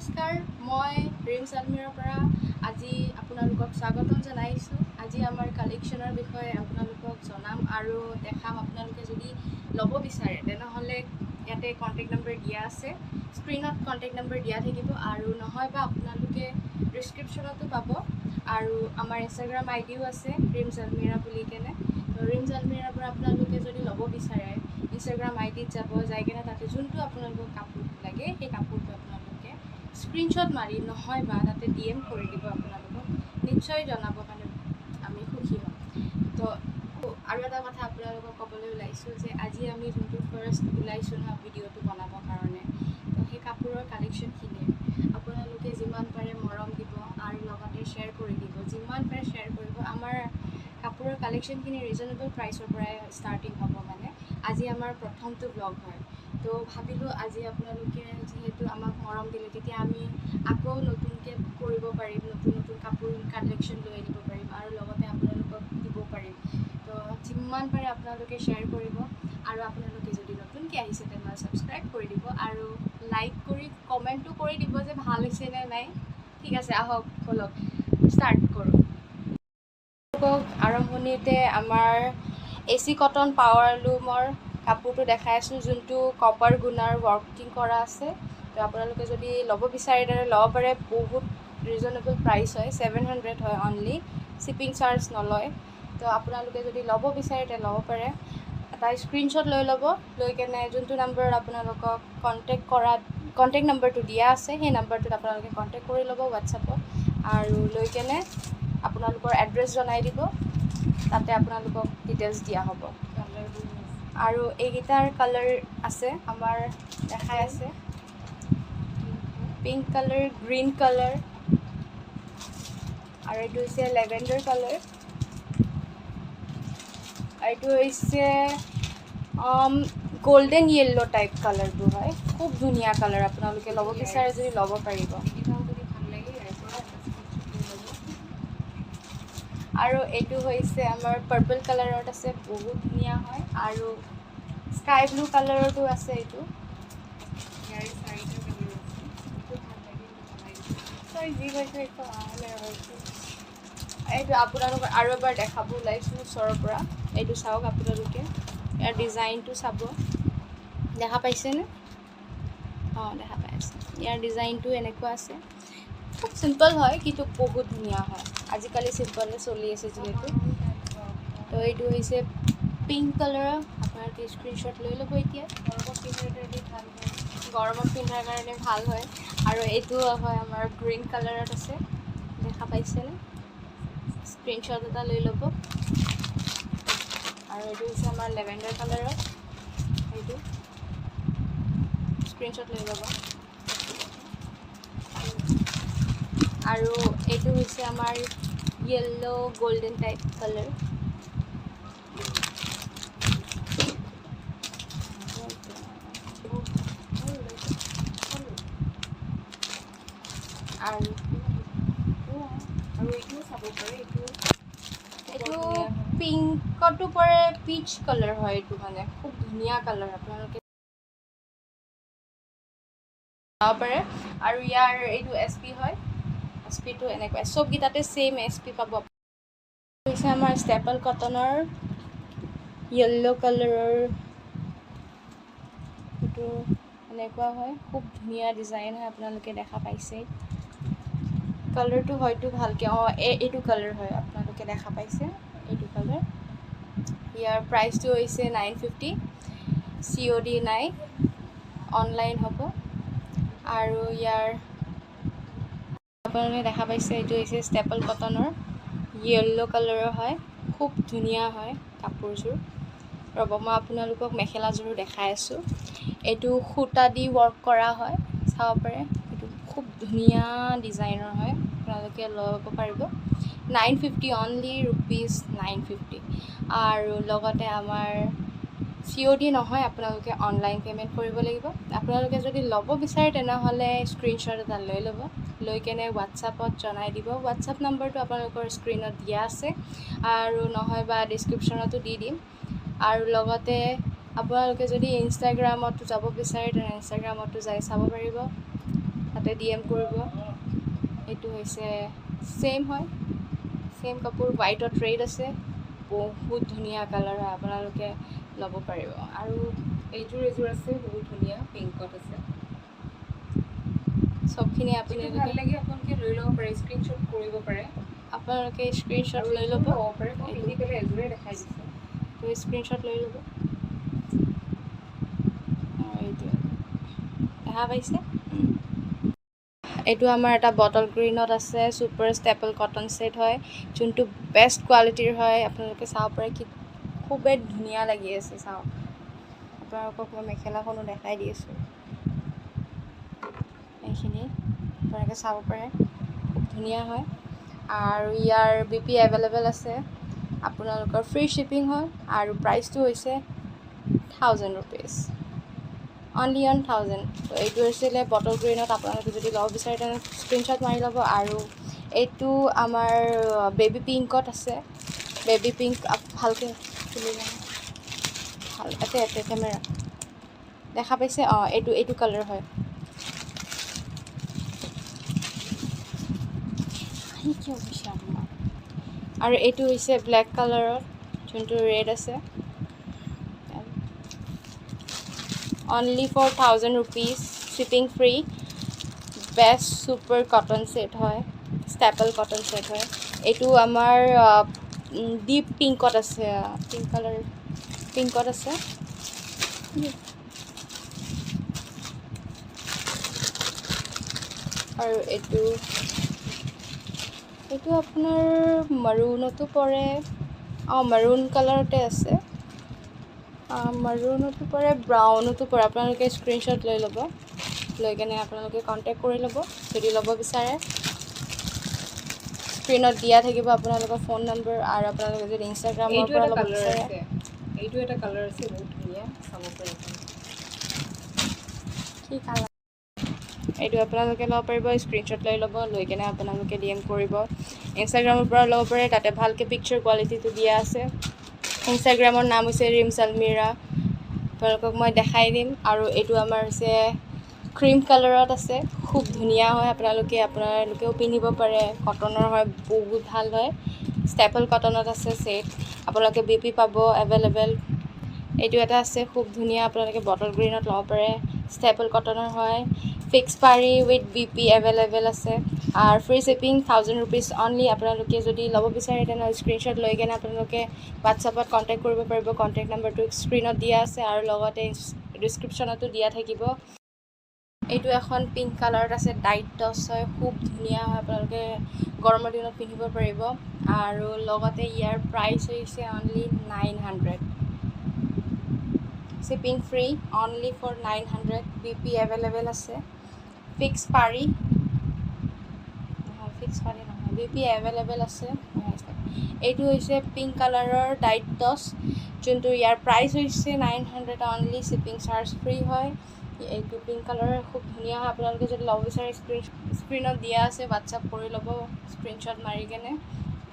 নমস্কাৰ, মই ড্ৰিমছ আলমিৰাৰ পৰা আজি আপোনালোকক স্বাগতম জনাইছোঁ। আজি আমাৰ কালেকশ্যনৰ বিষয়ে আপোনালোকক জনাম আৰু দেখাম। আপোনালোকে যদি ল'ব বিচাৰে তেনেহ'লে ইয়াতে কণ্টেক্ট নম্বৰ দিয়া আছে, স্ক্ৰীণত কণ্টেক্ট নম্বৰ দিয়া থাকিব আৰু নহয় বা আপোনালোকে ডিছক্ৰিপশ্যনতো পাব। আৰু আমাৰ ইনষ্টাগ্ৰাম আইডিও আছে ড্ৰিমছ আলমিৰা বুলি কেনে। ড্ৰিমছ আলমিৰাৰ পৰা আপোনালোকে যদি ল'ব বিচাৰে ইনষ্টাগ্ৰাম আইডিত যাই কেনে তাতে যোনটো আপোনালোকক কাপোৰ লাগে সেই কাপোৰটো আপোনালোকে স্ক্ৰীনশ্বট মাৰি নহয় বা তাতে DM কৰি দিব। আপোনালোকক নিশ্চয় জনাবৰ কাৰণে আমি সুখী হ'ম। তো আৰু এটা কথা আপোনালোকক ক'বলৈ ওলাইছোঁ যে আজি আমি যোনটো ফাৰ্ষ্ট ওলাইছোঁ নহয় ভিডিঅ'টো বনাবৰ কাৰণে, তো সেই কাপোৰৰ কালেকশ্যনখিনি আপোনালোকে যিমান পাৰে মৰম দিব আৰু লগতে শ্বেয়াৰ কৰি দিব। যিমান পাৰে শ্বেয়াৰ কৰিব। আমাৰ কাপোৰৰ কালেকশ্যনখিনি ৰিজনেবল প্ৰাইচৰ পৰাই ষ্টাৰ্টিং হ'ব। মানে আজি আমাৰ প্ৰথমটো ব্লগ হয়, তো ভাবিলোঁ আজি আপোনালোকে যিহেতু আমাক মৰম দিলে তেতিয়া আমি আকৌ নতুনকৈ কৰিব পাৰিম, নতুন নতুন কাপোৰ কালেকশ্যন লৈ আনিব পাৰিম আৰু লগতে আপোনালোকক দিব পাৰিম। তো যিমান পাৰে আপোনালোকে শ্বেয়াৰ কৰিব আৰু আপোনালোকে যদি নতুনকৈ আহিছে তেনেহ'লে ছাবস্ক্ৰাইব কৰি দিব আৰু লাইক কৰি কমেণ্টো কৰি দিব যে ভাল হৈছে নে নাই। ঠিক আছে, আহক ব'লক ষ্টাৰ্ট কৰোঁ। আৰম্ভণিতে আমাৰ AC কটন পাৱাৰ লুমৰ কাপোৰটো দেখাই আছোঁ, যোনটো কপাৰ গুণাৰ ৱৰ্কিং কৰা আছে। তো আপোনালোকে যদি ল'ব বিচাৰে তেনে ল'ব পাৰে। বহুত ৰিজনেবল প্ৰাইচ হয়, 700 হয় অনলি, শ্বিপিং চাৰ্জ নলয়। তো আপোনালোকে যদি ল'ব বিচাৰে তেনে ল'ব পাৰে। এটা স্ক্ৰীনশ্বট লৈ ল'ব, লৈ কেনে যোনটো নম্বৰত আপোনালোকক কণ্টেক্ট নম্বৰটো দিয়া আছে সেই নম্বৰটোত আপোনালোকে কণ্টেক্ট কৰি ল'ব হোৱাটছআপত আৰু লৈ কেনে আপোনালোকৰ এড্ৰেছ জনাই দিব, তাতে আপোনালোকক ডিটেইলছ দিয়া হ'ব। আৰু এইকেইটাৰ কালাৰ আছে আমাৰ দেখাই আছে, পিংক কালাৰ, গ্ৰীণ কালাৰ আৰু এইটো হৈছে লেভেণ্ডাৰ কালাৰ, আৰু এইটো হৈছে গোল্ডেন য়েল্ল' টাইপ কালাৰটো হয়। খুব ধুনীয়া কালাৰ, আপোনালোকে ল'ব বিচাৰে যদি ল'ব পাৰিব। আৰু এইটো হৈছে আমাৰ পাৰ্পল কালাৰত আছে, বহুত ধুনীয়া হয়। আৰু স্কাই ব্লু কালাৰতো আছে। এইটো এইটো আপোনালোকৰ আৰু এবাৰ দেখাব ওলাইছোঁ ওচৰৰ পৰা। এইটো চাওক, আপোনালোকে ইয়াৰ ডিজাইনটো চাব। দেখা পাইছেনে? অঁ, দেখা পাই আছে। ইয়াৰ ডিজাইনটো এনেকুৱা আছে, খুব চিম্পল হয় কিন্তু বহুত ধুনীয়া হয়। আজিকালি চিম্পলে চলি আছে যিহেতু। তো এইটো হৈছে পিংক কালাৰৰ, আপোনালোকে স্ক্ৰীনশ্বট লৈ ল'ব। এতিয়া গৰমত পিন্ধাৰ কাৰণে ভাল হয়। আৰু এইটো হয় আমাৰ গ্ৰীণ কালাৰত আছে, দেখা পাইছেনে? স্ক্ৰীনশ্বট এটা লৈ ল'ব। আৰু এইটো হৈছে আমাৰ লেভেণ্ডাৰ কালাৰত, এইটো স্ক্ৰীনশ্বট লৈ ল'ব। আৰু এইটো হৈছে আমাৰ য়েল্ল' গল্ডেন টাইপ কালাৰ। আৰু এইটোও চাব পাৰে, এইটো পিংকতো পৰে, পিচ কালাৰ হয়। এইটো মানে খুব ধুনীয়া কালাৰ, আপোনালোকে চাব পাৰে। আৰু ইয়াৰ এইটো SP হয়, SPটো এনেকুৱা চবকেইটাতে ছেইম SP পাব। হৈছে আমাৰ ষ্টেপল কটনৰ য়েল্ল' কালাৰৰ, এইটো এনেকুৱা হয়, খুব ধুনীয়া ডিজাইন হয়, আপোনালোকে দেখা পাইছেই। কালাৰটো হয়তো ভালকৈ এইটো কালাৰ হয়, আপোনালোকে দেখা পাইছে এইটো কালাৰ। ইয়াৰ প্ৰাইচটো হৈছে 950, COD নাই, অনলাইন হ'ব। আৰু ইয়াৰ আপোনালোকে দেখা পাইছে এইটো হৈছে ষ্টেপল কটনৰ য়েল্ল' কালাৰৰ হয়, খুব ধুনীয়া হয় কাপোৰযোৰ। ৰ'ব, মই আপোনালোকক মেখেলাযোৰো দেখাই আছোঁ। এইটো সূতা দি ৱৰ্ক কৰা হয়, চাব পাৰে। এইটো খুব ধুনীয়া ডিজাইনৰ হয়, আপোনালোকে ল'ব পাৰিব। 950 অনলি, ₹950। আৰু লগতে আমাৰ COD নহয়, আপোনালোকে অনলাইন পে'মেণ্ট কৰিব লাগিব। আপোনালোকে যদি ল'ব বিচাৰে তেনেহ'লে স্ক্ৰীনশ্বট এটা লৈ ল'ব, লৈ কেনে হোৱাটছআপত জনাই দিব। হোৱাটছআপ নম্বৰটো আপোনালোকৰ স্ক্ৰীণত দিয়া আছে আৰু নহয় বা ডিছক্ৰিপশ্যনতো দি দিম। আৰু লগতে আপোনালোকে যদি ইনষ্টাগ্ৰামতো যাব বিচাৰে তেনে ইনষ্টাগ্ৰামতো যাই চাব পাৰিব। তাতে DM কৰিব। এইটো হৈছে সেম হয়, সেম কাপোৰ, হোৱাইটত ৰেড আছে, বহুত ধুনীয়া কালাৰ হয়, আপোনালোকে ল'ব পাৰিব। আৰু এইযোৰ আছে বহুত ধুনীয়া, পিংকত আছে। চবখিনি যিটো ভাল আপোনালোকে লাগে আপোনালোকে লৈ ল'ব পাৰে, স্ক্ৰীনশ্বট কৰিব পাৰে। আপোনালোকে স্ক্ৰীনশ্বট লৈ ল'ব পাৰে। মই পিন্ধি পেলাই এযোৰে দেখাই দিছোঁ। তো স্ক্ৰীনশ্বট লৈ ল'ব। আৰু এইটো দেখা পাইছে, এইটো আমাৰ এটা বটল গ্ৰীণত আছে, ছুপাৰ ষ্টেপল কটন ছেট হয়, যোনটো বেষ্ট কোৱালিটিৰ হয়। আপোনালোকে চাব পাৰে কি খুবেই ধুনীয়া লাগি আছে। চাওক, আপোনালোকক মই মেখেলাখনো দেখাই দি আছোঁ। এইখিনি আপোনালোকে চাব পাৰে, খুব ধুনীয়া হয়। আৰু ইয়াৰ BP এভেইলেবল আছে, আপোনালোকৰ ফ্ৰী শ্বিপিং হয়। আৰু প্ৰাইচটো হৈছে 1000 ৰুপিজ, অনলি অন 1000। তো এইটো হৈছিলে বটল গ্ৰীণত। আপোনালোকে যদি ল'ব বিচাৰে তেনে স্ক্ৰীনশ্বট মাৰি ল'ব। আৰু এইটো আমাৰ বেবী পিংকত আছে, বেবী পিংক ভালকৈ খুলি লওঁ, ভাল এতে কেমেৰা দেখা পাইছে। এইটো কালাৰ হয়। আৰু এইটো হৈছে ব্লেক কালাৰত, যোনটো ৰেড আছে। Only for 1000 rupees, shipping free. Best super cotton set হয়, ষ্টেপল কটন ছেট হয়। এইটো আমাৰ ডিপ পিংকত আছে, পিংক কালাৰ পিংকত আছে। আৰু এইটো আপোনাৰ মাৰুণতো পৰে, মাৰুণ কালাৰতে আছে, মাৰুণতো পৰে, ব্ৰাউনতো পৰে। আপোনালোকে স্ক্ৰীনশ্বট লৈ ল'ব, লৈ কেনে আপোনালোকে কণ্টেক্ট কৰি ল'ব যদি ল'ব বিচাৰে। স্ক্ৰীণত দিয়া থাকিব আপোনালোকৰ ফোন নম্বৰ। আৰু আপোনালোকে যদি ইনষ্টাগ্ৰামৰ পৰা ল'ব বিচাৰে, এইটো এটা কালাৰ আছে বহুত ধুনীয়া, চাব পাৰে। কি কালাৰ? এইটো আপোনালোকে ল'ব পাৰিব, স্ক্ৰীনশ্বট লৈ ল'ব, লৈ কেনে আপোনালোকে DM কৰিব। ইনষ্টাগ্ৰামৰ পৰা ল'ব পাৰে, তাতে ভালকৈ পিকচাৰ কোৱালিটিটো দিয়া আছে। ইনষ্টাগ্ৰামৰ নাম হৈছে ৰিমছ আলমিৰা, আপোনালোকক মই দেখাই দিম। আৰু এইটো আমাৰ হৈছে ক্ৰীম কালাৰত আছে, খুব ধুনীয়া হয়। আপোনালোকেও পিন্ধিব পাৰে, কটনৰ হয়, বহুত ভাল হয়। ষ্টেপল কটনত আছে ছেট, আপোনালোকে BP পাব এভেইলেবল। এইটো এটা আছে খুব ধুনীয়া, আপোনালোকে বটল গ্ৰীণত ল'ব পাৰে, ষ্টেপল কটনৰ হয়। ফিক্স পাৰি উইথ BP এভেইলেবল আছে। আৰু ফ্ৰী শ্বিপিং 1000 ৰুপিজ অনলি। আপোনালোকে যদি ল'ব বিচাৰে তেনেহ'লে স্ক্ৰীনশ্বট লৈ কেনে আপোনালোকে হোৱাটছআপত কণ্টেক্ট কৰিব পাৰিব। কণ্টেক্ট নম্বৰটো স্ক্ৰীণত দিয়া আছে আৰু লগতে ডিছক্ৰিপশ্যনতো দিয়া থাকিব। এইটো এখন পিংক কালাৰত আছে, ডাইট টচ হয়, খুব ধুনীয়া হয়, আপোনালোকে গৰমৰ দিনত পিন্ধিব পাৰিব। আৰু লগতে ইয়াৰ প্ৰাইচ হৈছে only 900, shipping free, only for 900। BP available আছে। ফিক্স পাৰি নহয়, BP এভেইলেবল আছে। এইটো হৈছে পিংক কালাৰৰ ডাইট টচ, যোনটো ইয়াৰ প্ৰাইচ হৈছে 900 অনলি, শ্বিপিং চাৰ্জ ফ্ৰী হয়। এইটো পিংক কালাৰৰ খুব ধুনীয়া হয়। আপোনালোকে যদি ল'ব বিচাৰে স্ক্ৰীণত দিয়া আছে, হোৱাটছআপ কৰি ল'ব, স্ক্ৰীনশ্বট মাৰি কেনে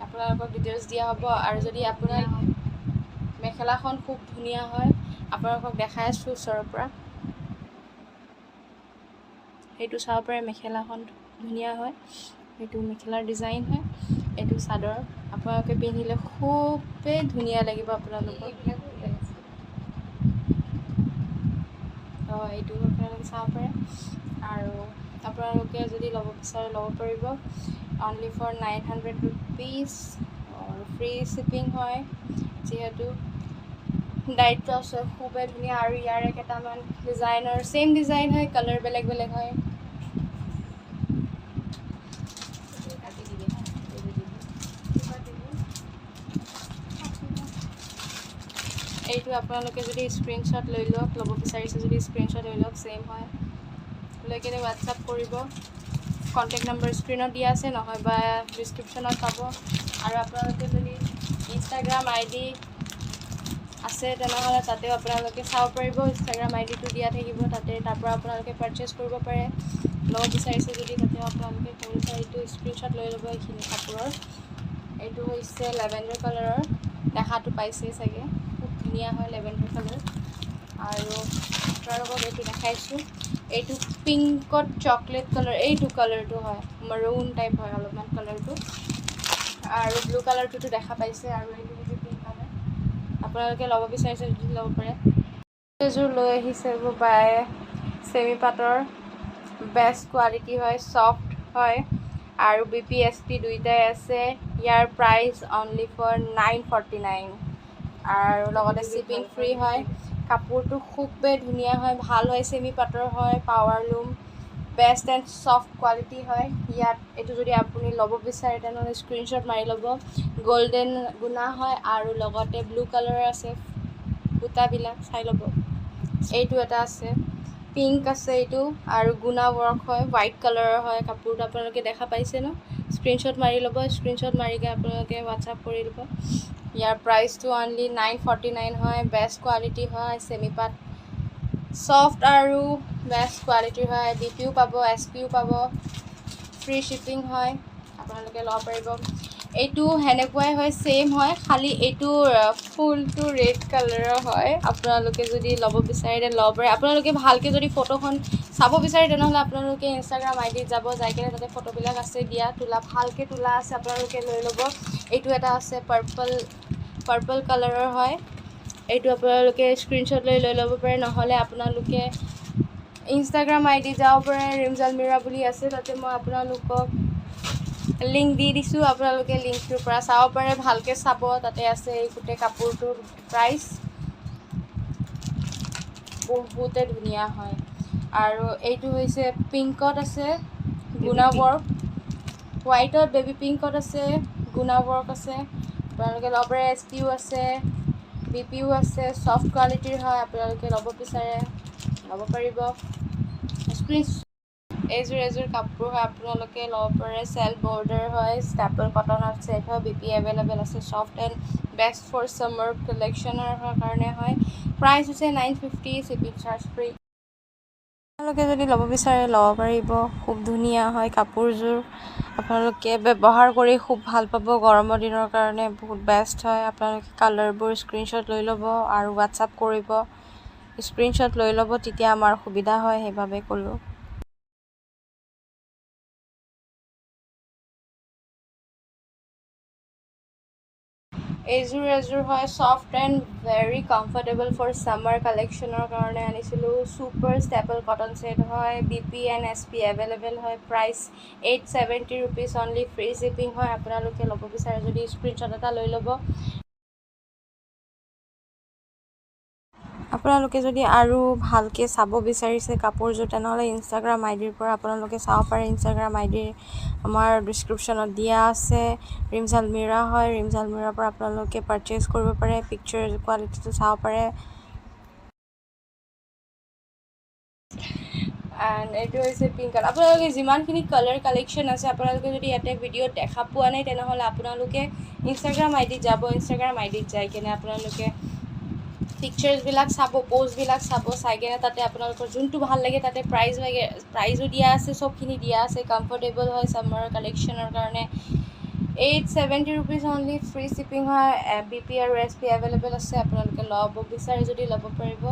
আপোনালোকক ডিটেইলছ দিয়া হ'ব। আৰু যদি আপোনাৰ মেখেলাখন খুব ধুনীয়া হয়, আপোনালোকক দেখাই আছোঁ ওচৰৰ পৰা, সেইটো চাব পাৰে। মেখেলাখন ধুনীয়া হয়, সেইটো মেখেলাৰ ডিজাইন হয়। এইটো চাদৰ, আপোনালোকে পিন্ধিলে খুবেই ধুনীয়া লাগিব আপোনালোকক। এইটো আপোনালোকে চাব পাৰে। আৰু আপোনালোকে যদি ল'ব বিচাৰে ল'ব পাৰিব, অনলি ফৰ 900 ৰুপিজ। আৰু ফ্ৰী শ্বিপিং হয়, যিহেতু ডাইট টচ হয়, খুবেই ধুনীয়া। আৰু ইয়াৰে কেইটামান ডিজাইনৰ ছেইম ডিজাইন হয়, কালাৰ বেলেগ বেলেগ হয়। এইটো আপোনালোকে যদি স্ক্ৰীনশ্বট লৈ ল'ব বিচাৰিছে যদি স্ক্ৰীনশ্বট লৈ লওক, ছেইম হয়। লৈ কিনে হোৱাটছআপ কৰিব, কণ্টেক্ট নম্বৰ স্ক্ৰীণত দিয়া আছে, নহয় বা ডিছক্ৰিপশ্যনত পাব। আৰু আপোনালোকে যদি ইনষ্টাগ্ৰাম ID আছে তেনেহ'লে তাতেও আপোনালোকে চাব পাৰিব, ইনষ্টাগ্ৰাম ID টো দিয়া থাকিব তাতে, তাৰ পৰা আপোনালোকে পাৰচেছ কৰিব পাৰে। ল'ব বিচাৰিছে যদি তাতেও আপোনালোকে কৰিব পাৰে। এইটো স্ক্ৰীনশ্বট লৈ ল'ব এইখিনি কাপোৰৰ। এইটো হৈছে লেভেণ্ডাৰ কালাৰৰ, দেখাটো পাইছেই চাগে, খুব ধুনীয়া হয় লেভেণ্ডাৰ কালাৰ। আৰু আপোনালোকক এইটো দেখাইছোঁ, এইটো পিংকত চকলেট কালাৰ, এইটো কালাৰটো হয় মাৰুন টাইপ হয় অলপমান কালাৰটো, আৰু ব্লু কালাৰটোতো দেখা পাইছে, আৰু এইটো হৈছে পিংক কালাৰ। আপোনালোকে ল'ব বিচাৰিছে যদি ল'ব পাৰে। এযোৰ লৈ আহিছে বাই, চেমি পাটৰ, বেষ্ট কোৱালিটি হয়, ছফ্ট হয়, আৰু BPSP দুইটাই আছে। ইয়াৰ প্ৰাইচ অনলি ফৰ 949, আৰু লগতে শ্বিপিং ফ্ৰী হয়। কাপোৰটো খুবেই ধুনীয়া হয়, ভাল হয়, চেমি পাটৰ হয়, power loom, best and soft quality হয়। ইয়াত এইটো যদি আপুনি ল'ব বিচাৰে তেনেহ'লে স্ক্ৰীনশ্বট মাৰি ল'ব। গল্ডেন গুণা হয়, আৰু লগতে ব্লু কালাৰ আছে বুটাবিলাক, চাই ল'ব। এইটো এটা আছে, পিংক আছে এইটো, আৰু গুণা ৱৰ্ক হয়, হোৱাইট কালাৰৰ হয় কাপোৰটো। আপোনালোকে দেখা পাইছে ন? স্ক্ৰীনশ্বট মাৰি ল'ব, স্ক্ৰীনশ্বট মাৰিকে আপোনালোকে হোৱাটছআপ কৰি দিব। ইয়াৰ প্ৰাইচটো অনলি 949 হয়, বেষ্ট কোৱালিটি হয়, চেমি পাট, ছফ্ট আৰু বেষ্ট কোৱালিটিৰ হয়। DPও পাব, SPও পাব, ফ্ৰী শ্বিপিং হয়, আপোনালোকে ল'ব পাৰিব। এইটো সেনেকুৱাই হয়, ছেইম হয়, খালি এইটো ফুলটো ৰেড কালাৰৰ হয়। আপোনালোকে যদি ল'ব বিচাৰে ল'ব পাৰে। আপোনালোকে ভালকৈ যদি ফটোখন চাব বিচাৰে তেনেহ'লে আপোনালোকে ইনষ্টাগ্ৰাম আইডিত যাব, যাই কিনে তাতে ফটোবিলাক আছে দিয়া, তোলা, ভালকৈ তোলা আছে, আপোনালোকে লৈ ল'ব। এইটো এটা আছে পাৰ্পল কালাৰৰ হয়, এইটো আপোনালোকে স্ক্ৰীনশ্বট লৈ ল'ব পাৰে, নহ'লে আপোনালোকে ইনষ্টাগ্ৰাম আইডিত যাব পাৰে, ৰিমজ আলমিৰা বুলি আছে, তাতে মই আপোনালোকক লিংক দি দিছোঁ, আপোনালোকে লিংকটোৰ পৰা চাব পাৰে, ভালকৈ চাব, তাতে আছে এই গোটেই কাপোৰটোৰ প্ৰাইচ। বহুতে ধুনীয়া হয়। আৰু এইটো হৈছে পিংকত আছে গুণা ৱৰ্ক, হোৱাইটত বেবী পিংকত আছে গুণা ৱৰ্ক আছে, আপোনালোকে ল'ব পাৰে। SPও আছে, BPও আছে, ছফ্ট কোৱালিটিৰ হয়, আপোনালোকে ল'ব বিচাৰে ল'ব পাৰিব। এযোৰ কাপোৰ হয়, আপোনালোকে ল'ব পাৰে, চেল্ফ বৰ্ডাৰ হয়, ষ্টেপল কটনৰ ছেট হয়, BP এভেইলেবল আছে, soft and best for summer কালেকশ্যনৰ কাৰণে হয়। প্ৰাইচ হৈছে 950, শ্বিপিং চাৰ্জ ফ্ৰী। আপোনালোকে যদি ল'ব বিচাৰে ল'ব পাৰিব, খুব ধুনীয়া হয় কাপোৰযোৰ, আপোনালোকে ব্যৱহাৰ কৰি খুব ভাল পাব। গৰমৰ দিনৰ কাৰণে বহুত বেষ্ট হয়। আপোনালোকে কালাৰবোৰ স্ক্ৰীনশ্বট লৈ ল'ব আৰু হোৱাটছআপ কৰিব। স্ক্ৰীনশ্বট লৈ ল'ব, তেতিয়া আমাৰ সুবিধা হয়, সেইবাবে ক'লোঁ। এযোৰ হয়, soft and very comfortable for summer কালেকশ্যনৰ কাৰণে আনিছিলোঁ। ছুপাৰ ষ্টেপল কটন ছেট হয়, BP এণ্ড SP এভেইলেবল হয়। Price 870 rupees only, free shipping হয়। আপোনালোকে ল'ব বিচাৰে যদি স্ক্ৰীনশ্বট এটা লৈ ল'ব। আপোনালোকে যদি আৰু ভালকৈ চাব বিচাৰিছে কাপোৰযোৰ তেনেহ'লে ইনষ্টাগ্ৰাম আইডিৰ পৰা আপোনালোকে চাব পাৰে। ইনষ্টাগ্ৰাম আইডিৰ আমাৰ ডিছক্ৰিপশ্যনত দিয়া আছে। ৰিমজ আলমিৰা হয়, ৰিমজ আলমিৰাৰ পৰা আপোনালোকে পাৰচেজ কৰিব পাৰে, পিকচাৰ কোৱালিটিটো চাব পাৰে। এণ্ড এইটো হৈছে পিংক কালাৰ। আপোনালোকে যিমানখিনি কালাৰ কালেকশ্যন আছে, আপোনালোকে যদি ইয়াতে ভিডিঅ'ত দেখা পোৱা নাই তেনেহ'লে আপোনালোকে ইনষ্টাগ্ৰাম আইডিত যাব, ইনষ্টাগ্ৰাম আইডিত যাই কিনে আপোনালোকে পিকচাৰ্ছবিলাক চাব, প'ষ্টবিলাক চাব, চাই কিনে তাতে আপোনালোকৰ যোনটো ভাল লাগে তাতে প্ৰাইজো দিয়া আছে, চবখিনি দিয়া আছে। কমফৰ্টেবল হয় ছামাৰ কালেকশ্যনৰ কাৰণে। 870 ৰুপিজ অনলি, ফ্ৰী শ্বিপিং হয়। BP আৰু SP এভেইলেবল আছে, আপোনালোকে ল'ব বিচাৰে যদি ল'ব পাৰিব।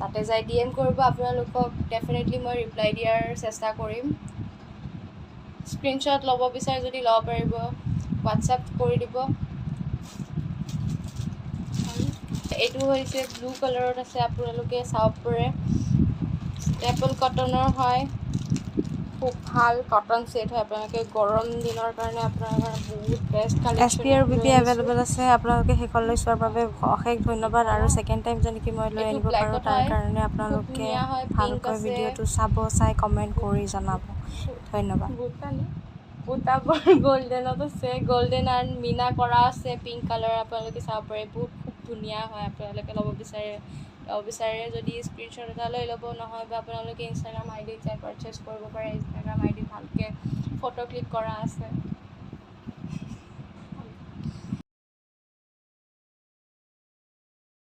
তাতে যাই DM কৰিব, আপোনালোকক ডেফিনেটলি মই ৰিপ্লাই দিয়াৰ চেষ্টা কৰিম। স্ক্ৰীনশ্বট ল'ব বিচাৰে যদি ল'ব পাৰিব, হোৱাটছআপ কৰি দিব। এইটো হৈছে ব্লু কালাৰত আছে, আপোনালোকে চাব পাৰে, ষ্টেপল কটনৰ হয়, খুব ভাল কটন ছেট হয়। আপোনালোকে গৰম দিনৰ কাৰণে আপোনাৰ কাৰণে বহুত বেষ্ট কালেকশ্যন। SP আৰু BP এভেইলেবল আছে, আপোনালোকে সেইখনলৈ চোৱাৰ বাবে অশেষ ধন্যবাদ। আৰু ছেকেণ্ড টাইম যেনেকৈ মই লৈ আনিব পাৰোঁ তাৰ কাৰণে আপোনালোকে ভালকৈ ভিডিঅ'টো চাব, চাই কমেণ্ট কৰি জনাব। ধন্যবাদ। বুটাবোৰ গল্ডেনত আছে, গল্ডেন এণ্ড মীনা কৰা আছে, পিংক কালাৰ আপোনালোকে চাব পাৰে, বহুত খুব ধুনীয়া হয়। আপোনালোকে ল'ব বিচাৰে যদি স্ক্ৰীনশ্বট এটা লৈ ল'ব, নহয় বা আপোনালোকে ইনষ্টাগ্ৰাম আইডিত যাই পাৰচেজ কৰিব পাৰে। ইনষ্টাগ্ৰাম আইডিত ভালকৈ ফটো ক্লিক কৰা আছে।